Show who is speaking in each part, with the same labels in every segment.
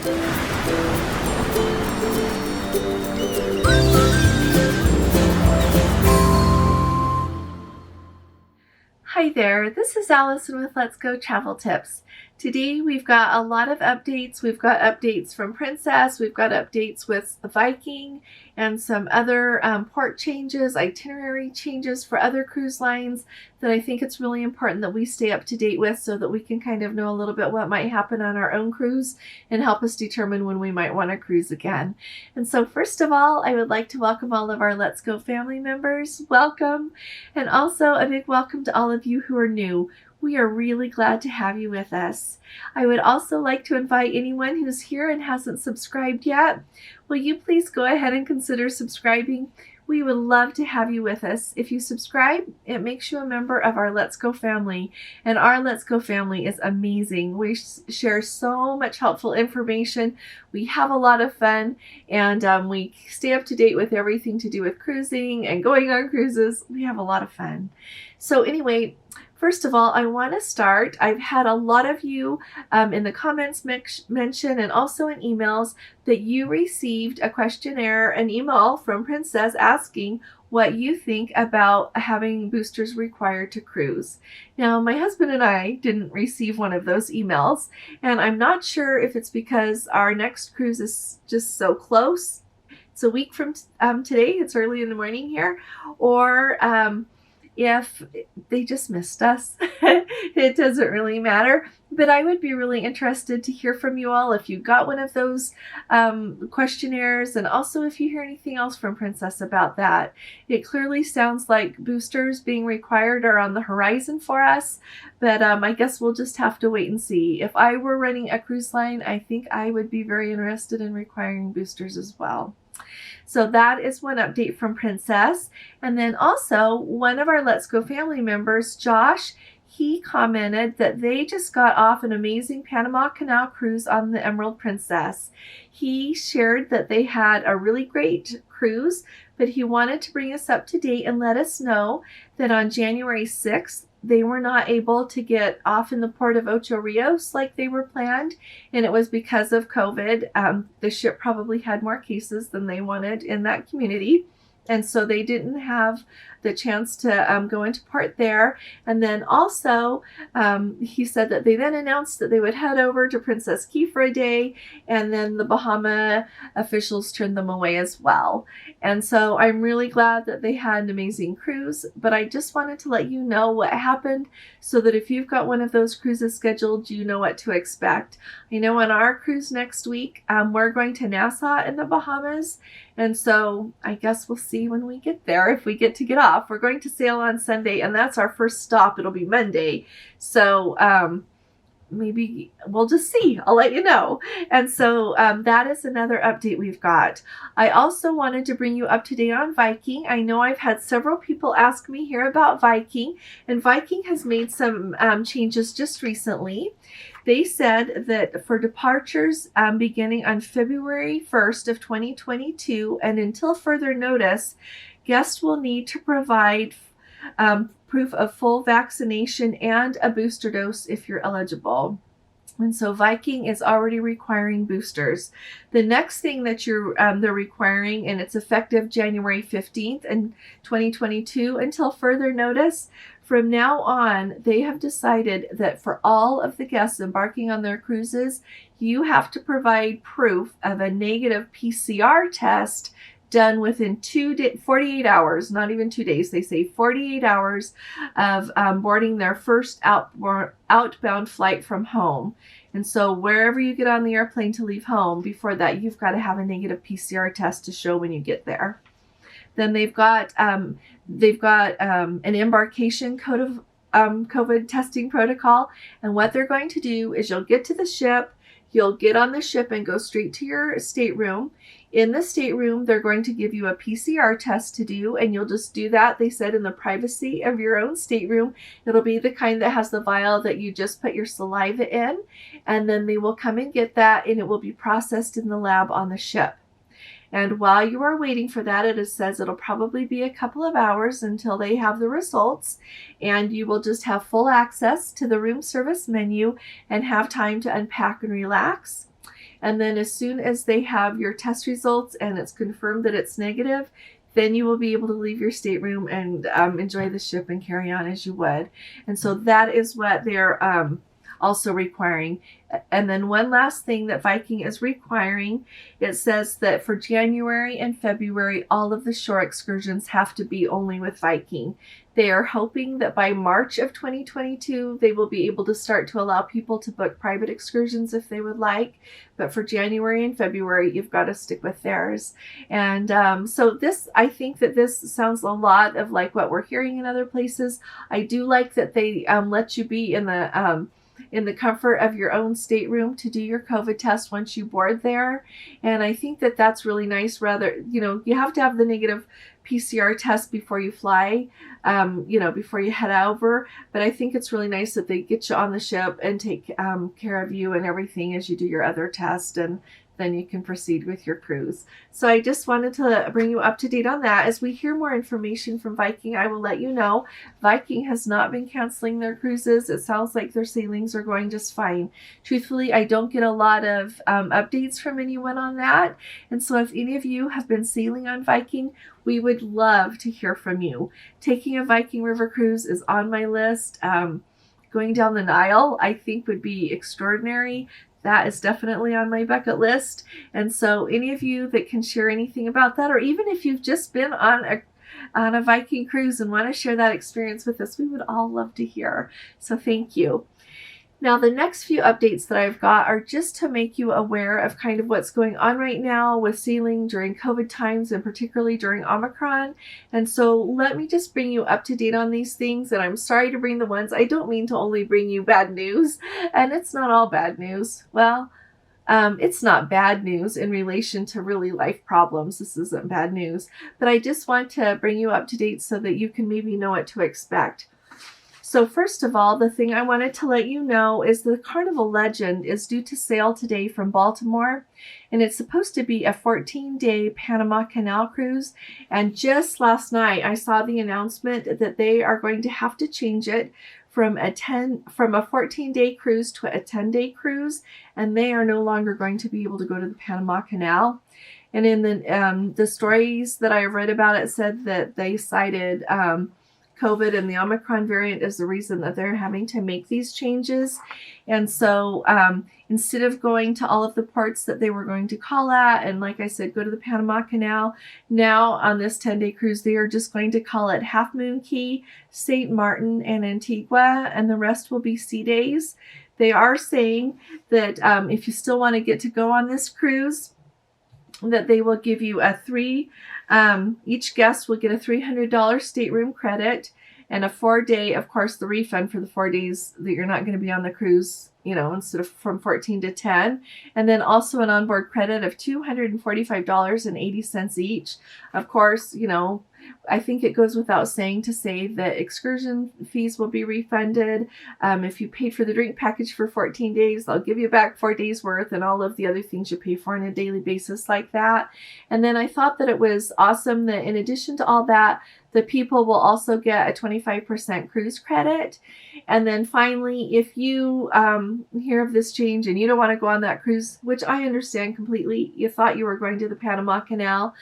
Speaker 1: Hi there, this is Allison with Let's Go Travel Tips. Today we've got a lot of updates. We've got updates from Princess, we've got updates with the Viking, and some other port changes, itinerary changes for other cruise lines that I think it's really important that we stay up to date with so that we can kind of know a little bit what might happen on our own cruise and help us determine when we might want to cruise again. And so first of all, I would like to welcome all of our Let's Go family members. Welcome. And also a big welcome to all of you who are new. We are really glad to have you with us. I would also like to invite anyone who's here and hasn't subscribed yet. Will you please go ahead and consider subscribing? We would love to have you with us. If you subscribe, it makes you a member of our Let's Go family. And our Let's Go family is amazing. We share so much helpful information. We have a lot of fun, and we stay up to date with everything to do with cruising and going on cruises. We have a lot of fun. So anyway, first of all, I want to start. I've had a lot of you in the comments mention and also in emails that you received a questionnaire, an email from Princess asking what you think about having boosters required to cruise. Now, my husband and I didn't receive one of those emails, and I'm not sure if it's because our next cruise is just so close. It's a week from today. It's early in the morning here, or if they just missed us. It doesn't really matter, but I would be really interested to hear from you all if you got one of those questionnaires, and also if you hear anything else from Princess about that. It clearly sounds like boosters being required are on the horizon for us, but I guess we'll just have to wait and see. If I were running a cruise line, I think I would be very interested in requiring boosters as well. So that is one update from Princess. And then also one of our Let's Go family members, Josh, he commented that they just got off an amazing Panama Canal cruise on the Emerald Princess. He shared that they had a really great cruise, but he wanted to bring us up to date and let us know that on January 6th, they were not able to get off in the port of Ocho Rios like they were planned, and it was because of COVID. The ship probably had more cases than they wanted in that community, and so they didn't have the chance to go into port there. And then also, he said that they then announced that they would head over to Princess Key for a day, and then the Bahama officials turned them away as well. And so I'm really glad that they had an amazing cruise, but I just wanted to let you know what happened so that if you've got one of those cruises scheduled, you know what to expect. I know on our cruise next week, we're going to Nassau in the Bahamas, and so I guess we'll see when we get there if we get to get off. We're going to sail on Sunday, and that's our first stop. It'll be Monday. So maybe we'll just see. I'll let you know. And so that is another update we've got. I also wanted to bring you up to date on Viking. I know I've had several people ask me here about Viking, and Viking has made some changes just recently. They said that for departures beginning on February 1st of 2022 and until further notice, guests will need to provide proof of full vaccination and a booster dose if you're eligible. And so Viking is already requiring boosters. The next thing that they're requiring, and it's effective January 15th in 2022 until further notice, from now on, they have decided that for all of the guests embarking on their cruises, you have to provide proof of a negative PCR test done within 48 hours, not even 2 days. They say 48 hours of boarding their first outbound flight from home. And so wherever you get on the airplane to leave home, before that, you've got to have a negative PCR test to show when you get there. Then they've got an embarkation code of COVID testing protocol. And what they're going to do is you'll get to the ship, you'll get on the ship and go straight to your stateroom. In the stateroom, they're going to give you a PCR test to do, and you'll just do that, they said, in the privacy of your own stateroom. It'll be the kind that has the vial that you just put your saliva in, and then they will come and get that, and it will be processed in the lab on the ship. And while you are waiting for that, it says it'll probably be a couple of hours until they have the results, and you will just have full access to the room service menu and have time to unpack and relax. And then as soon as they have your test results and it's confirmed that it's negative, then you will be able to leave your stateroom and enjoy the ship and carry on as you would. And so that is what they're also requiring. And then one last thing that Viking is requiring, it says that for January and February, all of the shore excursions have to be only with Viking. They are hoping that by March of 2022, they will be able to start to allow people to book private excursions if they would like. But for January and February, you've got to stick with theirs. And so this, I think that this sounds a lot of like what we're hearing in other places. I do like that they let you be in the comfort of your own stateroom to do your COVID test once you board there. And I think that that's really nice. Rather, you have to have the negative PCR test before you fly, before you head over. But I think it's really nice that they get you on the ship and take care of you and everything as you do your other test, and then you can proceed with your cruise. So I just wanted to bring you up to date on that. As we hear more information from Viking, I will let you know. Viking has not been canceling their cruises. It sounds like their sailings are going just fine. Truthfully, I don't get a lot of updates from anyone on that. And so if any of you have been sailing on Viking, we would love to hear from you. Taking a Viking River cruise is on my list. Going down the Nile, I think, would be extraordinary. That is definitely on my bucket list. And so any of you that can share anything about that, or even if you've just been on a Viking cruise and want to share that experience with us, we would all love to hear. So thank you. Now, the next few updates that I've got are just to make you aware of kind of what's going on right now with sailing during COVID times, and particularly during Omicron. And so let me just bring you up to date on these things. And I'm sorry to bring the ones, I don't mean to only bring you bad news. And it's not all bad news. Well, it's not bad news in relation to really life problems. This isn't bad news. But I just want to bring you up to date so that you can maybe know what to expect. So first of all, the thing I wanted to let you know is the Carnival Legend is due to sail today from Baltimore, and it's supposed to be a 14-day Panama Canal cruise. And just last night, I saw the announcement that they are going to have to change it from a 14-day cruise to a 10-day cruise, and they are no longer going to be able to go to the Panama Canal. And in the stories that I read about it said that they cited COVID and the Omicron variant is the reason that they're having to make these changes. And so instead of going to all of the ports that they were going to call at, and like I said, go to the Panama Canal, now on this 10-day cruise, they are just going to call it Half Moon Cay, St. Martin, and Antigua, and the rest will be sea days. They are saying that if you still want to get to go on this cruise, that they will give you each guest will get a $300 stateroom credit and a 4-day, of course, the refund for the 4 days that you're not going to be on the cruise, instead of from 14 to 10. And then also an onboard credit of $245.80 each. Of course, I think it goes without saying to say that excursion fees will be refunded. If you paid for the drink package for 14 days, they'll give you back 4 days worth and all of the other things you pay for on a daily basis like that. And then I thought that it was awesome that in addition to all that, the people will also get a 25% cruise credit. And then finally, if you hear of this change and you don't want to go on that cruise, which I understand completely, you thought you were going to the Panama Canal,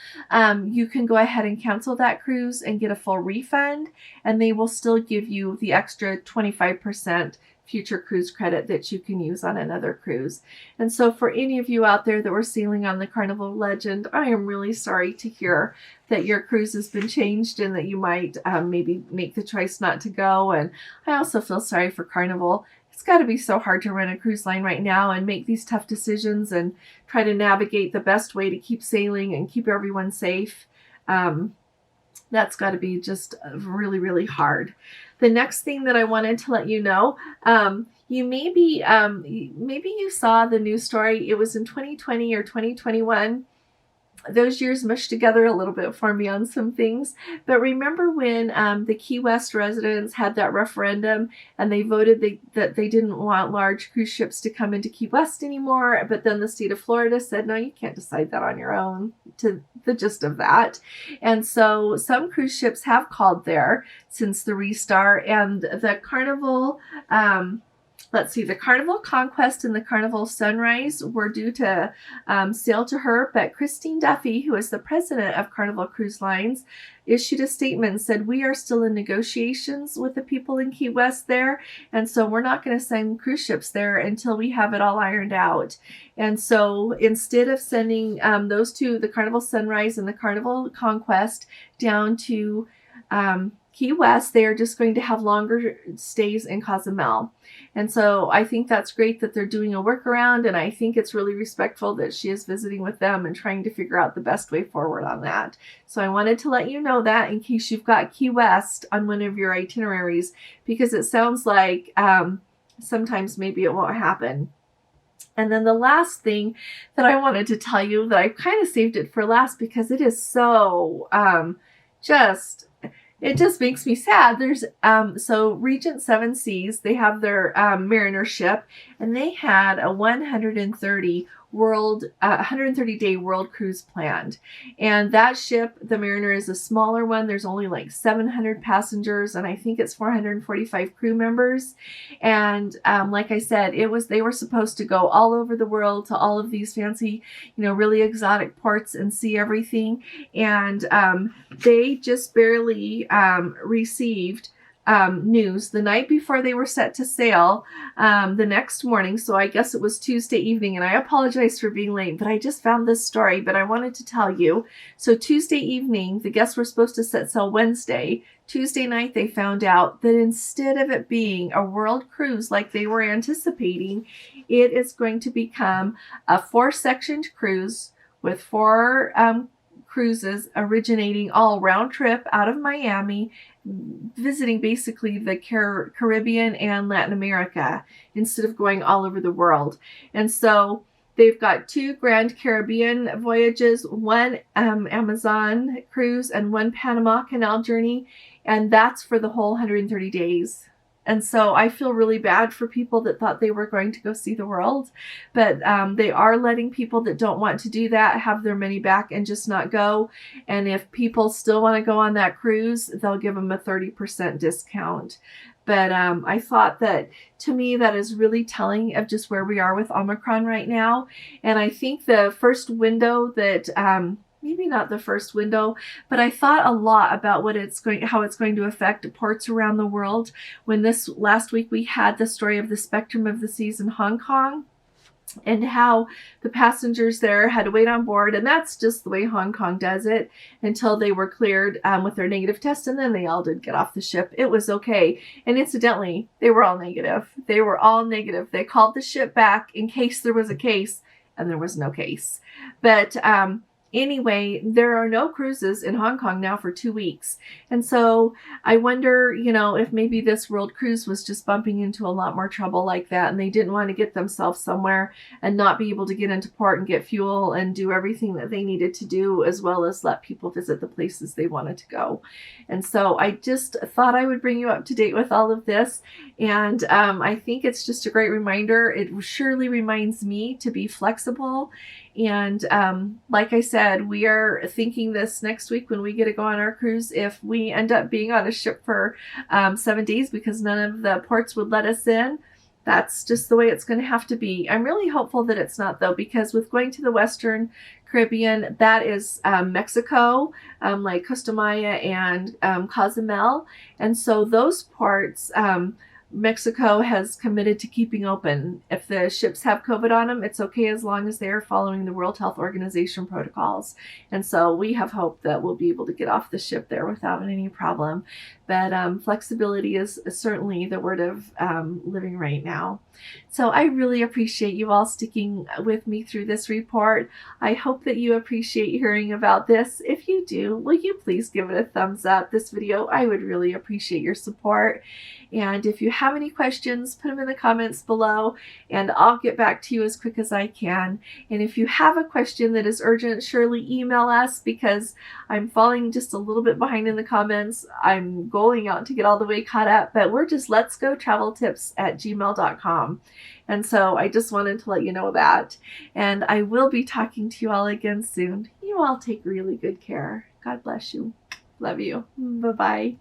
Speaker 1: you can go ahead and cancel that cruise and get a full refund, and they will still give you the extra 25% future cruise credit that you can use on another cruise. And so for any of you out there that were sailing on the Carnival Legend, I am really sorry to hear that your cruise has been changed and that you might maybe make the choice not to go. And I also feel sorry for Carnival. It's got to be so hard to run a cruise line right now and make these tough decisions and try to navigate the best way to keep sailing and keep everyone safe. That's got to be just really, really hard. The next thing that I wanted to let you know, maybe you saw the news story. It was in 2020 or 2021. Those years mushed together a little bit for me on some things. But remember when the Key West residents had that referendum and they voted that they didn't want large cruise ships to come into Key West anymore, but then the state of Florida said, no, you can't decide that on your own, to the gist of that. And so some cruise ships have called there since the restart, and the Carnival let's see, the Carnival Conquest and the Carnival Sunrise were due to sail to her, but Christine Duffy, who is the president of Carnival Cruise Lines, issued a statement and said, we are still in negotiations with the people in Key West there, and so we're not going to send cruise ships there until we have it all ironed out. And so instead of sending those two, the Carnival Sunrise and the Carnival Conquest, down to Key West, they are just going to have longer stays in Cozumel. And so I think that's great that they're doing a workaround, and I think it's really respectful that she is visiting with them and trying to figure out the best way forward on that. So I wanted to let you know that in case you've got Key West on one of your itineraries, because it sounds like sometimes maybe it won't happen. And then the last thing that I wanted to tell you, that I kind of saved it for last because it is so it just makes me sad. There's so Regent Seven Seas, they have their Mariner ship, and they had a 130-day world cruise planned. And that ship, the Mariner, is a smaller one. There's only like 700 passengers, and I think it's 445 crew members. And like I said, they were supposed to go all over the world to all of these fancy, really exotic ports and see everything. And they just barely received news the night before they were set to sail the next morning. So I guess it was Tuesday evening, and I apologize for being late, but I just found this story, but I wanted to tell you. So Tuesday evening, the guests were supposed to set sail Wednesday. Tuesday night, they found out that instead of it being a world cruise like they were anticipating, it is going to become a 4-sectioned cruise with 4 cruises originating all round trip out of Miami, visiting basically the Caribbean and Latin America instead of going all over the world. And so they've got 2 Grand Caribbean voyages, 1 Amazon cruise, and 1 Panama Canal journey, and that's for the whole 130 days. And so I feel really bad for people that thought they were going to go see the world, but they are letting people that don't want to do that have their money back and just not go. And if people still want to go on that cruise, they'll give them a 30% discount. But I thought that, to me, that is really telling of just where we are with Omicron right now. And I think the first window that maybe not the first window, but I thought a lot about how it's going to affect ports around the world. When this last week we had the story of the Spectrum of the Seas in Hong Kong, and how the passengers there had to wait on board, and that's just the way Hong Kong does it, until they were cleared with their negative test, and then they all did get off the ship. It was okay. And incidentally, they were all negative. They were all negative. They called the ship back in case there was a case, and there was no case. But anyway, there are no cruises in Hong Kong now for 2 weeks. And so I wonder, if maybe this world cruise was just bumping into a lot more trouble like that, and they didn't want to get themselves somewhere and not be able to get into port and get fuel and do everything that they needed to do, as well as let people visit the places they wanted to go. And so I just thought I would bring you up to date with all of this. And I think it's just a great reminder. It surely reminds me to be flexible. And like I said, we are thinking this next week when we get to go on our cruise, if we end up being on a ship for 7 days because none of the ports would let us in, that's just the way it's going to have to be. I'm really hopeful that it's not, though, because with going to the Western Caribbean, that is Mexico, like Costa Maya and Cozumel. And so those ports, Mexico has committed to keeping open. If the ships have COVID on them, it's okay as long as they're following the World Health Organization protocols. And so we have hope that we'll be able to get off the ship there without any problem. But flexibility is certainly the word of living right now. So I really appreciate you all sticking with me through this report. I hope that you appreciate hearing about this. If you do, will you please give it a thumbs up, this video? I would really appreciate your support. And if you have any questions, put them in the comments below, and I'll get back to you as quick as I can. And if you have a question that is urgent, surely email us, because I'm falling just a little bit behind in the comments. I'm going out to get all the way caught up, but we're just letsgotraveltips@gmail.com. And so I just wanted to let you know that. And I will be talking to you all again soon. You all take really good care. God bless you. Love you. Bye-bye.